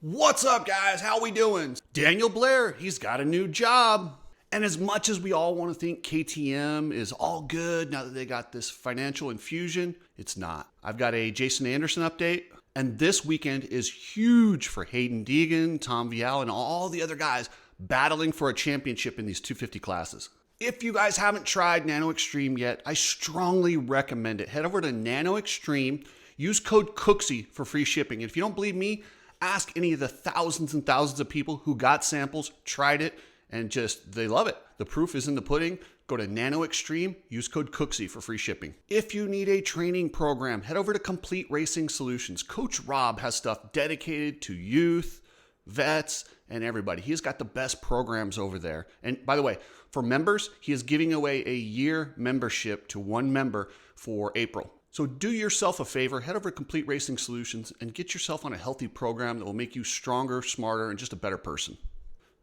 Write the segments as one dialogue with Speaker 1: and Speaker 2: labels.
Speaker 1: What's up, guys? How we doing? Daniel Blair, he's got a new job. And as much as we all want to think KTM is all good now that they got this financial infusion, it's not. I've got a Jason Anderson update, and this weekend is huge for Hayden Deegan, Tom Vialle, and all the other guys battling for a championship in these 250 classes. If you guys haven't tried Nano-Extreme yet, I strongly recommend it. Head over to Nano-Extreme, use code COOKSY for free shipping. And if you don't believe me, ask any of the thousands and thousands of people who got samples, tried it, and they love it. The proof is in the pudding. Go to Nano-Extreme, use code COOKSY for free shipping. If you need a training program, head over to Complete Racing Solutions. Coach Rob has stuff dedicated to youth, vets, and everybody. He's got the best programs over there. And by the way, for members, he is giving away a year membership to one member for April. So do yourself a favor, head over to Complete Racing Solutions and get yourself on a healthy program that will make you stronger, smarter, and just a better person.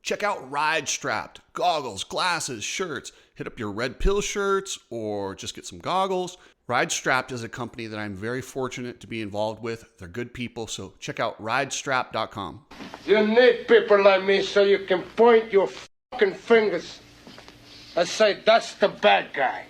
Speaker 1: Check out Ride Strapped, goggles, glasses, shirts. Hit up your Red Pill shirts or just get some goggles. Ride Strapped is a company that I'm very fortunate to be involved with. They're good people, so check out ridestrap.com.
Speaker 2: You need people like me so you can point your fucking fingers and say, that's the bad guy.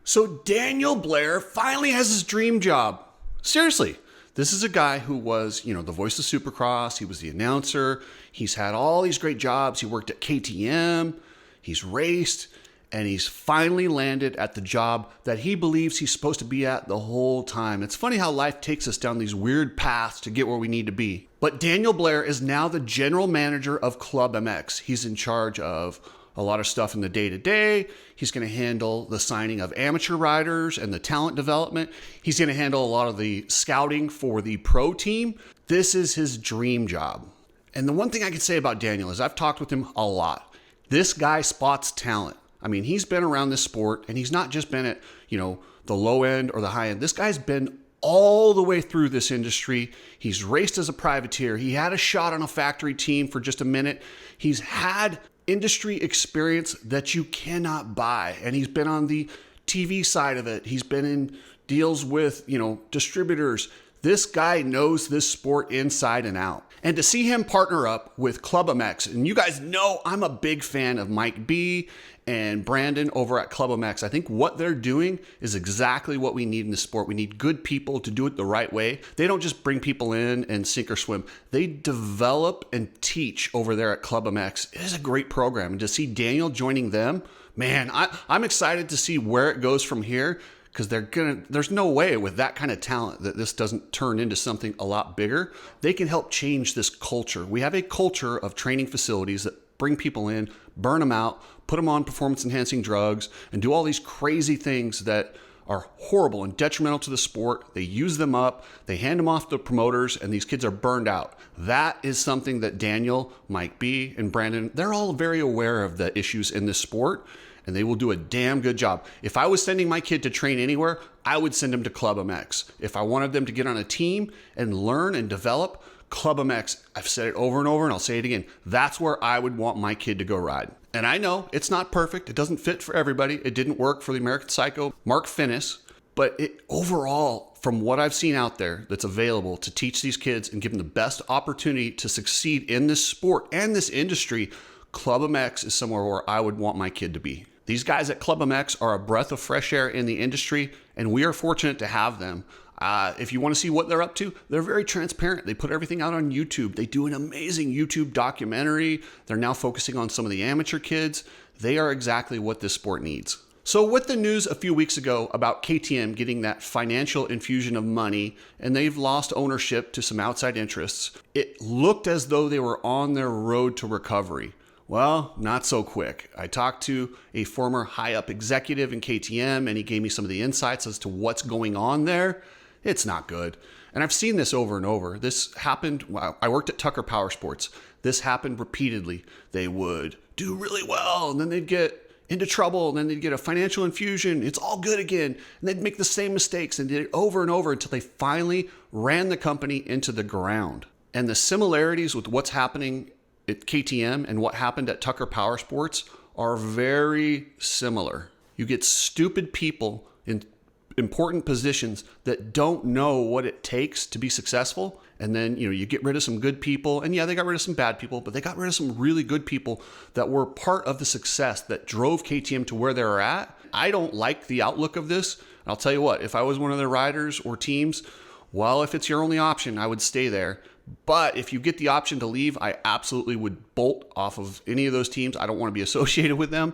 Speaker 1: So Daniel Blair finally has his dream job. Seriously, this is a guy who was, the voice of Supercross. He was the announcer. He's had all these great jobs. He worked at KTM. He's raced. And he's finally landed at the job that he believes he's supposed to be at the whole time. It's funny how life takes us down these weird paths to get where we need to be. But Daniel Blair is now the general manager of ClubMX. He's in charge of a lot of stuff in the day-to-day. He's going to handle the signing of amateur riders and the talent development. He's going to handle a lot of the scouting for the pro team. This is his dream job. And the one thing I can say about Daniel is I've talked with him a lot. This guy spots talent. I mean, he's been around this sport, and he's not just been at, the low end or the high end. This guy's been all the way through this industry. He's raced as a privateer. He had a shot on a factory team for just a minute. He's had industry experience that you cannot buy. And he's been on the TV side of it. He's been in deals with, distributors. This guy knows this sport inside and out. And to see him partner up with ClubMX, and you guys know I'm a big fan of Mike B and Brandon over at ClubMX. I think what they're doing is exactly what we need in the sport. We need good people to do it the right way. They don't just bring people in and sink or swim. They develop and teach over there at ClubMX. It is a great program. And to see Daniel joining them, man, I'm excited to see where it goes from here. Because there's no way with that kind of talent that this doesn't turn into something a lot bigger. They can help change this culture. We have a culture of training facilities that bring people in, burn them out, put them on performance-enhancing drugs, and do all these crazy things that are horrible and detrimental to the sport. They use them up, they hand them off to promoters, and these kids are burned out. That is something that Daniel, Mike B, and Brandon, they're all very aware of the issues in this sport. And they will do a damn good job. If I was sending my kid to train anywhere, I would send him to ClubMX. If I wanted them to get on a team and learn and develop, ClubMX, I've said it over and over and I'll say it again, that's where I would want my kid to go ride. And I know it's not perfect. It doesn't fit for everybody. It didn't work for the American Psycho, Mark Finnis. But overall, from what I've seen out there that's available to teach these kids and give them the best opportunity to succeed in this sport and this industry, ClubMX is somewhere where I would want my kid to be. These guys at ClubMX are a breath of fresh air in the industry, and we are fortunate to have them. If you want to see what they're up to, they're very transparent. They put everything out on YouTube. They do an amazing YouTube documentary. They're now focusing on some of the amateur kids. They are exactly what this sport needs. So with the news a few weeks ago about KTM getting that financial infusion of money, and they've lost ownership to some outside interests, it looked as though they were on their road to recovery. Well, not so quick. I talked to a former high-up executive in KTM, and he gave me some of the insights as to what's going on there. It's not good. And I've seen this over and over. This happened, I worked at Tucker Power Sports. This happened repeatedly. They would do really well, and then they'd get into trouble, and then they'd get a financial infusion. It's all good again. And they'd make the same mistakes and did it over and over until they finally ran the company into the ground. And the similarities with what's happening at KTM and what happened at Tucker Power Sports are very similar. You get stupid people in important positions that don't know what it takes to be successful, And then, you get rid of some good people. And yeah, they got rid of some bad people, but they got rid of some really good people that were part of the success that drove KTM to where they're at. I don't like the outlook of this. I'll tell you what, if I was one of their riders or teams, well, if it's your only option, I would stay there. But if you get the option to leave, I absolutely would bolt off of any of those teams. I don't want to be associated with them.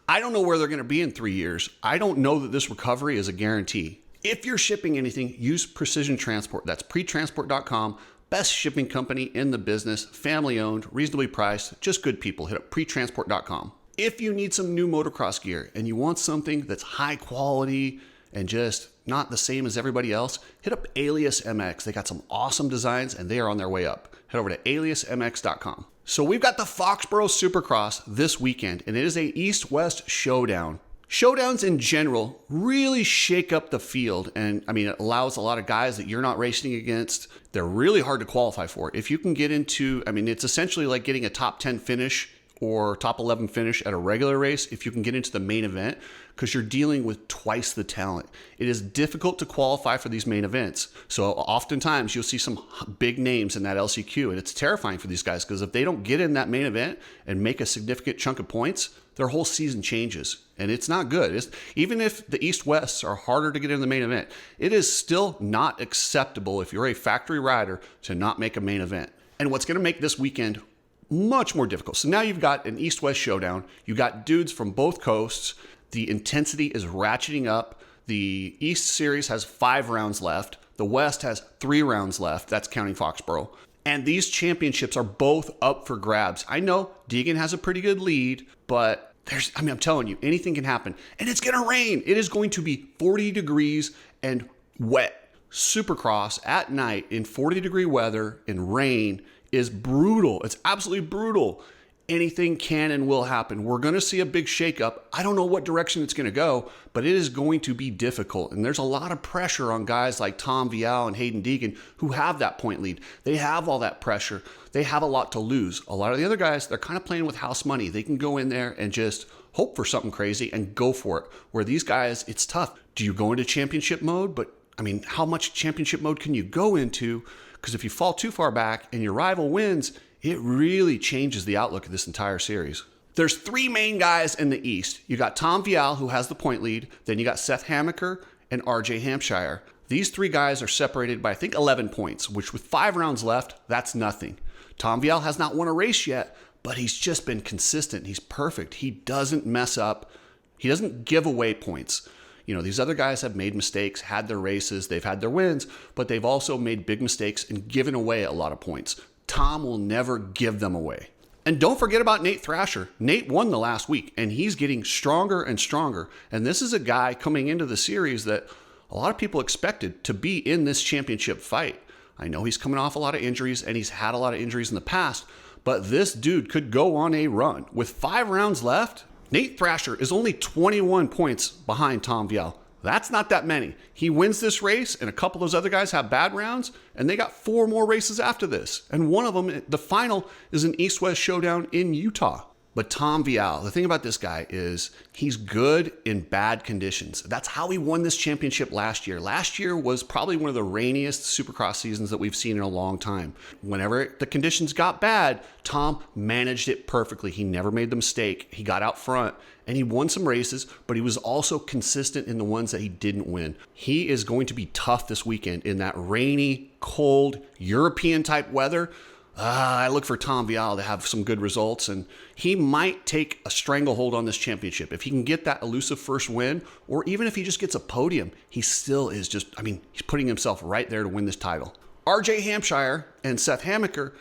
Speaker 1: I don't know where they're going to be in 3 years. I don't know that this recovery is a guarantee. If you're shipping anything, use Precision Transport. That's pretransport.com. Best shipping company in the business, family owned, reasonably priced, just good people. Hit up pretransport.com. If you need some new motocross gear and you want something that's high quality and just not the same as everybody else, hit up Alias MX. They got some awesome designs and they are on their way up. Head over to aliasmx.com. So we've got the Foxboro Supercross this weekend, and it is a East-West showdown. Showdowns in general really shake up the field, and it allows a lot of guys that you're not racing against. They're really hard to qualify for. If you can get into, it's essentially like getting a top 10 finish or top 11 finish at a regular race if you can get into the main event, because you're dealing with twice the talent. It is difficult to qualify for these main events. So oftentimes you'll see some big names in that LCQ, and it's terrifying for these guys because if they don't get in that main event and make a significant chunk of points, their whole season changes, and it's not good. Even if the East-Wests are harder to get in the main event, it is still not acceptable if you're a factory rider to not make a main event. And what's going to make this weekend much more difficult. So now you've got an East-West showdown. You got dudes from both coasts. The intensity is ratcheting up. The East Series has 5 rounds left. The West has 3 rounds left. That's counting Foxboro. And these championships are both up for grabs. I know Deegan has a pretty good lead, but I'm telling you, anything can happen. And it's going to rain. It is going to be 40 degrees and wet. Supercross at night in 40-degree weather and rain is brutal. It's absolutely brutal. Anything can and will happen. We're going to see a big shakeup. I don't know what direction it's going to go, but it is going to be difficult. And there's a lot of pressure on guys like Tom Vialle and Hayden Deegan who have that point lead. They have all that pressure. They have a lot to lose. A lot of the other guys, they're kind of playing with house money. They can go in there and just hope for something crazy and go for it. Where these guys, it's tough. Do you go into championship mode? But how much championship mode can you go into? Because if you fall too far back and your rival wins, it really changes the outlook of this entire series. There's 3 main guys in the East. You got Tom Vialle, who has the point lead. Then you got Seth Hammaker and RJ Hampshire. These 3 guys are separated by, 11 points, which with 5 rounds left, that's nothing. Tom Vialle has not won a race yet, but he's just been consistent. He's perfect. He doesn't mess up. He doesn't give away points. These other guys have made mistakes, had their races, they've had their wins, but they've also made big mistakes and given away a lot of points. Tom will never give them away. And don't forget about Nate Thrasher. Nate won the last week, and he's getting stronger and stronger. And this is a guy coming into the series that a lot of people expected to be in this championship fight. I know he's coming off a lot of injuries, and he's had a lot of injuries in the past, but this dude could go on a run. With 5 rounds left, Nate Thrasher is only 21 points behind Tom Vialle. That's not that many. He wins this race, and a couple of those other guys have bad rounds, and they got 4 more races after this. And one of them, the final, is an East-West showdown in Utah. But Tom Vialle, the thing about this guy is he's good in bad conditions. That's how he won this championship last year. Last year was probably one of the rainiest Supercross seasons that we've seen in a long time. Whenever the conditions got bad, Tom managed it perfectly. He never made the mistake. He got out front and he won some races, but he was also consistent in the ones that he didn't win. He is going to be tough this weekend in that rainy, cold, European type weather. I look for Tom Vialle to have some good results, and he might take a stranglehold on this championship. If he can get that elusive first win, or even if he just gets a podium, he still is just, he's putting himself right there to win this title. RJ Hampshire and Seth Hammaker,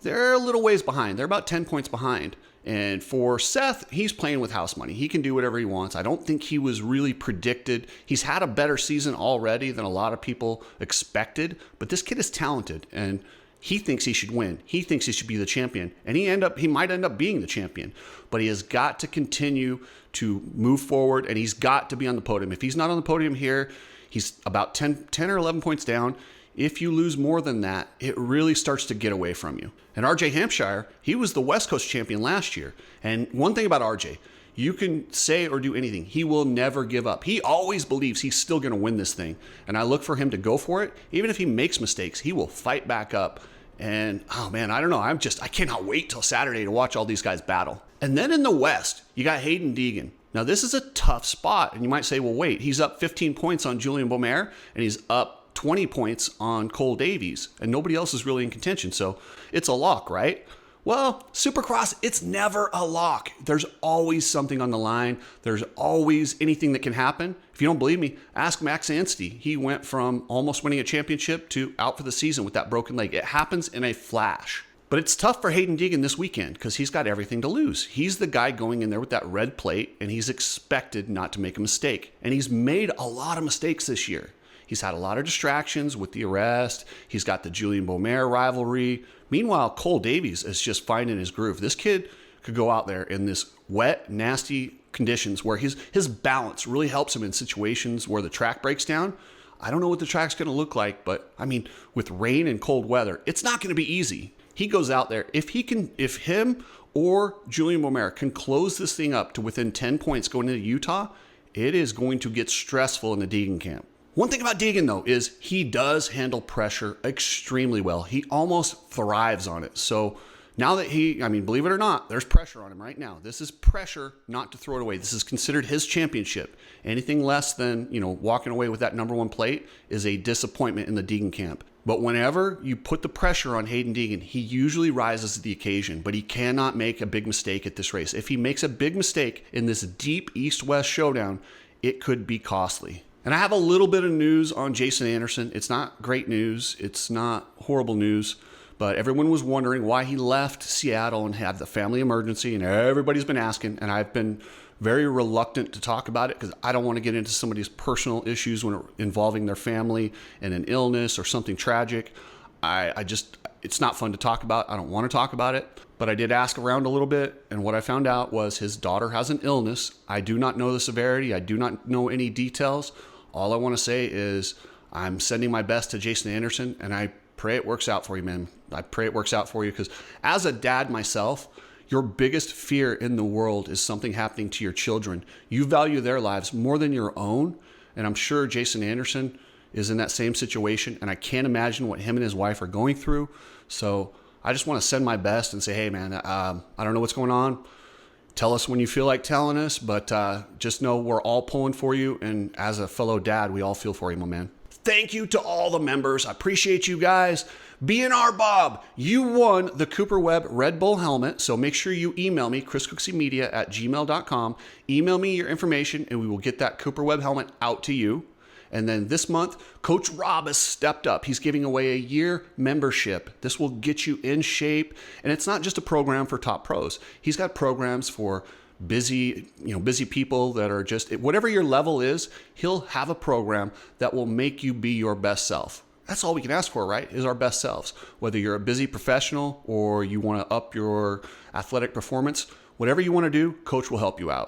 Speaker 1: they're a little ways behind. They're about 10 points behind. And for Seth, he's playing with house money. He can do whatever he wants. I don't think he was really predicted. He's had a better season already than a lot of people expected, but this kid is talented, and he thinks he should win. He thinks he should be the champion, and he might end up being the champion. But he has got to continue to move forward, and he's got to be on the podium. If he's not on the podium here, he's about 10 or 11 points down. If you lose more than that, it really starts to get away from you. And RJ Hampshire, he was the West Coast champion last year. And one thing about RJ, You can say or do anything. He will never give up. He always believes he's still going to win this thing. And I look for him to go for it. Even if he makes mistakes, he will fight back up. And, oh man, I don't know. I cannot wait till Saturday to watch all these guys battle. And then in the West, you got Hayden Deegan. Now, this is a tough spot. And you might say, well, wait, he's up 15 points on Julian Beaumer, and he's up 20 points on Cole Davies, and nobody else is really in contention. So it's a lock, right? Well, Supercross, it's never a lock. There's always something on the line. There's always anything that can happen. If you don't believe me, ask Max Anstey. He went from almost winning a championship to out for the season with that broken leg. It happens in a flash. But it's tough for Hayden Deegan this weekend because he's got everything to lose. He's the guy going in there with that red plate, and he's expected not to make a mistake. And he's made a lot of mistakes this year. He's had a lot of distractions with the arrest. He's got the Julian Beaumer rivalry. Meanwhile, Cole Davies is just finding his groove. This kid could go out there in this wet, nasty conditions where his balance really helps him in situations where the track breaks down. I don't know what the track's going to look like, but I mean, with rain and cold weather, it's not going to be easy. He goes out there. If him or Julian Beaumer can close this thing up to within 10 points going into Utah, it is going to get stressful in the Deegan camp. One thing about Deegan, though, is he does handle pressure extremely well. He almost thrives on it. So now that believe it or not, there's pressure on him right now. This is pressure not to throw it away. This is considered his championship. Anything less than, walking away with that number one plate is a disappointment in the Deegan camp. But whenever you put the pressure on Hayden Deegan, he usually rises to the occasion, but he cannot make a big mistake at this race. If he makes a big mistake in this deep East-West showdown, it could be costly. And I have a little bit of news on Jason Anderson. It's not great news. It's not horrible news. But everyone was wondering why he left Seattle and had the family emergency. And everybody's been asking. And I've been very reluctant to talk about it because I don't want to get into somebody's personal issues when involving their family and an illness or something tragic. It's not fun to talk about. I don't want to talk about it. But I did ask around a little bit, and what I found out was his daughter has an illness. I do not know the severity. I do not know any details. All I want to say is I'm sending my best to Jason Anderson, and I pray it works out for you, man. I pray it works out for you because as a dad myself, your biggest fear in the world is something happening to your children. You value their lives more than your own, and I'm sure Jason Anderson is in that same situation, and I can't imagine what him and his wife are going through. So I just want to send my best and say, hey, man, I don't know what's going on. Tell us when you feel like telling us, but just know we're all pulling for you. And as a fellow dad, we all feel for you, my man. Thank you to all the members. I appreciate you guys. BNR Bob, you won the Cooper Webb Red Bull helmet. So make sure you email me, chriscookseymedia@gmail.com. Email me your information and we will get that Cooper Webb helmet out to you. And then this month, Coach Rob has stepped up. He's giving away a year membership. This will get you in shape. And it's not just a program for top pros. He's got programs for busy people that are just, whatever your level is, he'll have a program that will make you be your best self. That's all we can ask for, right? Is our best selves. Whether you're a busy professional or you want to up your athletic performance, whatever you want to do, Coach will help you out.